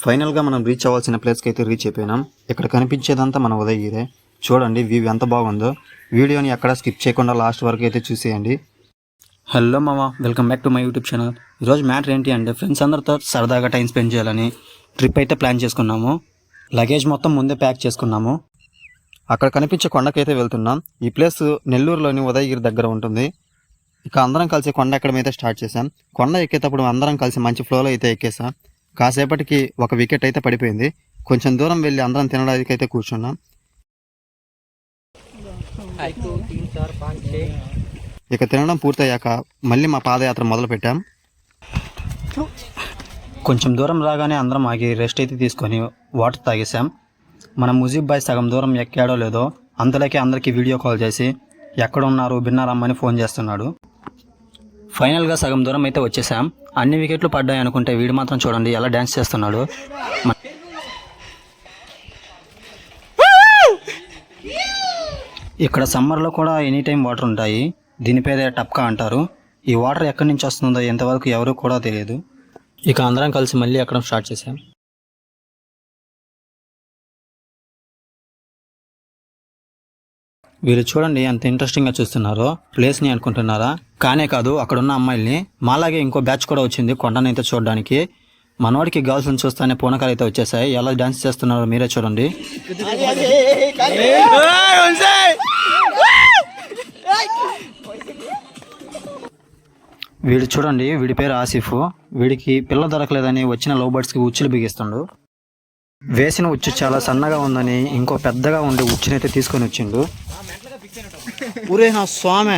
ఫైనల్గా మనం రీచ్ అవ్వాల్సిన ప్లేస్కి అయితే రీచ్ అయిపోయినాం. ఇక్కడ కనిపించేదంతా మన ఉదయగిరే. చూడండి వ్యూ ఎంత బాగుందో. వీడియోని ఎక్కడ స్కిప్ చేయకుండా లాస్ట్ వరకు అయితే చూసేయండి. హలో మామ, welcome back to my YouTube channel. ఈరోజు మ్యాటర్ ఏంటి అంటే ఫ్రెండ్స్ అందరితో సరదాగా టైం స్పెండ్ చేయాలని ట్రిప్ అయితే ప్లాన్ చేసుకున్నాము. లగేజ్ మొత్తం ముందే ప్యాక్ చేసుకున్నాము. అక్కడ కనిపించే కొండకైతే వెళ్తున్నాం. ఈ ప్లేస్ నెల్లూరులోని ఉదయగిరి దగ్గర ఉంటుంది. ఇక అందరం కలిసి కొండ ఎక్కడం అయితే స్టార్ట్ చేసాం. కొండ ఎక్కేటప్పుడు అందరం కలిసి మంచి ఫ్లోలో అయితే ఎక్కేసాం. కాసేపటికి ఒక వికెట్ అయితే పడిపోయింది. కొంచెం దూరం వెళ్ళి అందరం తినడానికి అయితే కూర్చున్నాం. ఇక తినడం పూర్తయ్యాక మళ్ళీ మా పాదయాత్ర మొదలు పెట్టాం. కొంచెం దూరం రాగానే అందరం ఆగి రెస్ట్ అయితే తీసుకొని వాటర్ తాగేసాం. మన ముజీబ్ బాయ్ సగం దూరం ఎక్కాడో లేదో అంతలోకి అందరికీ వీడియో కాల్ చేసి ఎక్కడ ఉన్నారు బిన్నారమ్మని ఫోన్ చేస్తున్నాడు. ఫైనల్గా సగం దూరం అయితే వచ్చేసాం. అన్ని వికెట్లు పడ్డాయి అనుకుంటే వీడు మాత్రం చూడండి ఎలా డ్యాన్స్ చేస్తున్నాడు. ఇక్కడ సమ్మర్లో కూడా ఎనీ టైం వాటర్ ఉంటాయి. దీని పేరే టప్కా అంటారు. ఈ వాటర్ ఎక్కడి నుంచి వస్తుందో ఎంతవరకు ఎవరు కూడా తెలియదు. ఇక అందరం కలిసి మళ్ళీ ఎక్కడం స్టార్ట్ చేసాం. వీళ్ళు చూడండి ఎంత ఇంట్రెస్టింగ్గా చూస్తున్నారో. ప్లేస్ని అనుకుంటున్నారా? కానే కాదు, అక్కడున్న అమ్మాయిల్ని. మాలాగే ఇంకో బ్యాచ్ కూడా వచ్చింది కొండనైతే చూడడానికి. మనవాడికి గర్ల్స్ని చూస్తానే పూనకాలు అయితే వచ్చేసాయి. ఎలా డాన్స్ చేస్తున్నారో మీరే చూడండి. వీడు చూడండి, వీడి పేరు ఆసిఫ్. వీడికి పిల్ల దొరకలేదని వచ్చిన లవ్ బర్డ్స్కి ఉచ్చులు బిగిస్తుండు. వేసిన ఉచ్చు చాలా సన్నగా ఉందని ఇంకో పెద్దగా ఉండే ఉచ్చునైతే తీసుకొని వచ్చిండు. ఊరే నా స్వామి,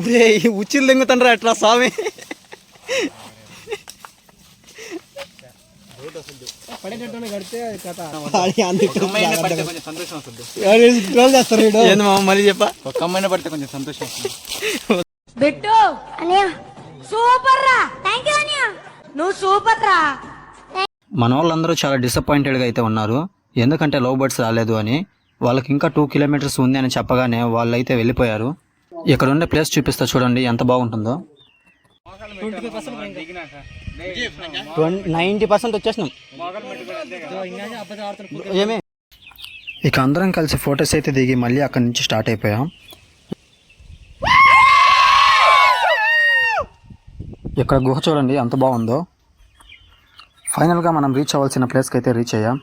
ఊరే ఈ ఉచ్చులు దింగుతుండ్రా ఎట్లా స్వామి. మళ్ళీ చెప్పా, ఒక అమ్మాయిని పడితే కొంచెం సంతోషం. మన వాళ్ళందరూ చాలా డిసప్పాయింటెడ్గా అయితే ఉన్నారు. ఎందుకంటే లవ్ బర్డ్స్ రాలేదు అని. వాళ్ళకి ఇంకా 2 కిలోమీటర్స్ ఉంది అని చెప్పగానే వాళ్ళు అయితే వెళ్ళిపోయారు. ఇక్కడ ఉండే ప్లేస్ చూపిస్తా చూడండి ఎంత బాగుంటుందో. 90% వచ్చేసినాం. ఏమే ఇక అందరం కలిసి ఫొటోస్ అయితే దిగి మళ్ళీ అక్కడి నుంచి స్టార్ట్ అయిపోయాం. ఇక్కడ గుహ చూడండి ఎంత బాగుందో. ఫైనల్గా మనం రీచ్ అవ్వాల్సిన ప్లేస్కి అయితే రీచ్ అయ్యాం.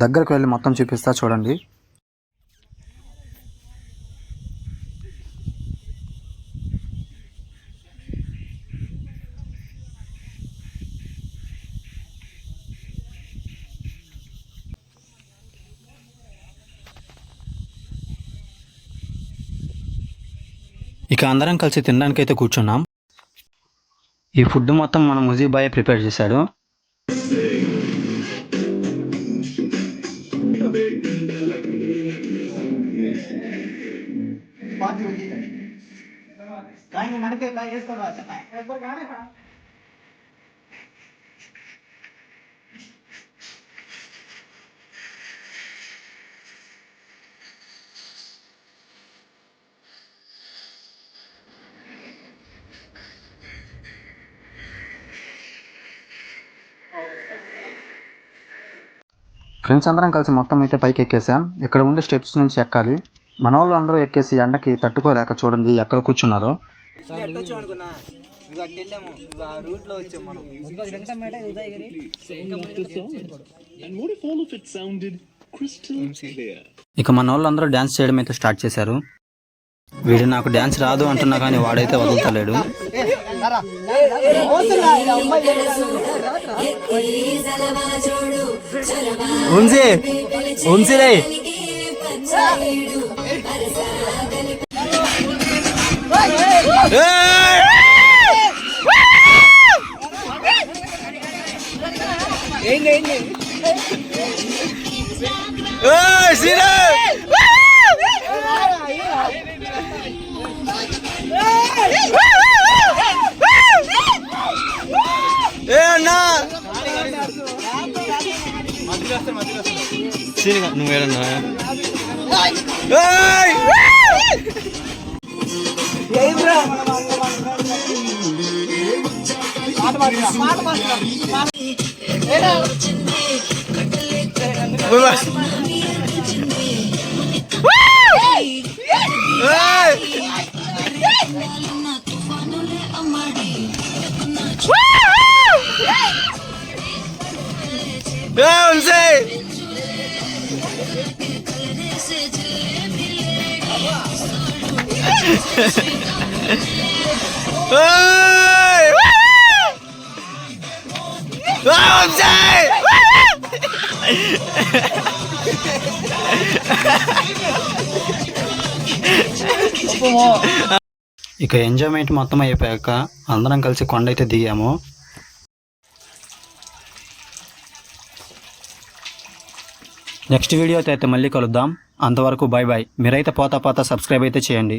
దగ్గరకు వెళ్ళి మొత్తం చూపిస్తా చూడండి. ఇక అందరం కలిసి తినడానికి అయితే కూర్చున్నాం. ఈ ఫుడ్ మొత్తం మన ముజీబ్ బాయ్ ప్రిపేర్ చేశాడు. ఫ్రెండ్స్ అందరం కలిసి మొత్తం అయితే పైకి ఎక్కేసాం. ఇక్కడ ఉండే స్టెప్స్ నుంచి ఎక్కాలి. మన వాళ్ళు అందరూ ఎక్కేసి ఎండకి తట్టుకోలేక చూడండి ఎక్కడ కూర్చున్నారో. ఇక మన వాళ్ళందరూ డ్యాన్స్ చేయడం అయితే స్టార్ట్ చేశారు. వీడు నాకు డ్యాన్స్ రాదు అంటున్నా కానీ వాడైతే వదులుతలేడు. నువ్వు ఏడన్నా ఇక ఎంజాయ్మెంట్ మొత్తం అయిపోయాక అందరం కలిసి కొండ అయితే దిగాము. నెక్స్ట్ వీడియోతో అయితే మళ్ళీ కలుద్దాం. అంతవరకు బాయ్ బాయ్. మీరైతే పోతా సబ్స్క్రైబ్ అయితే చేయండి.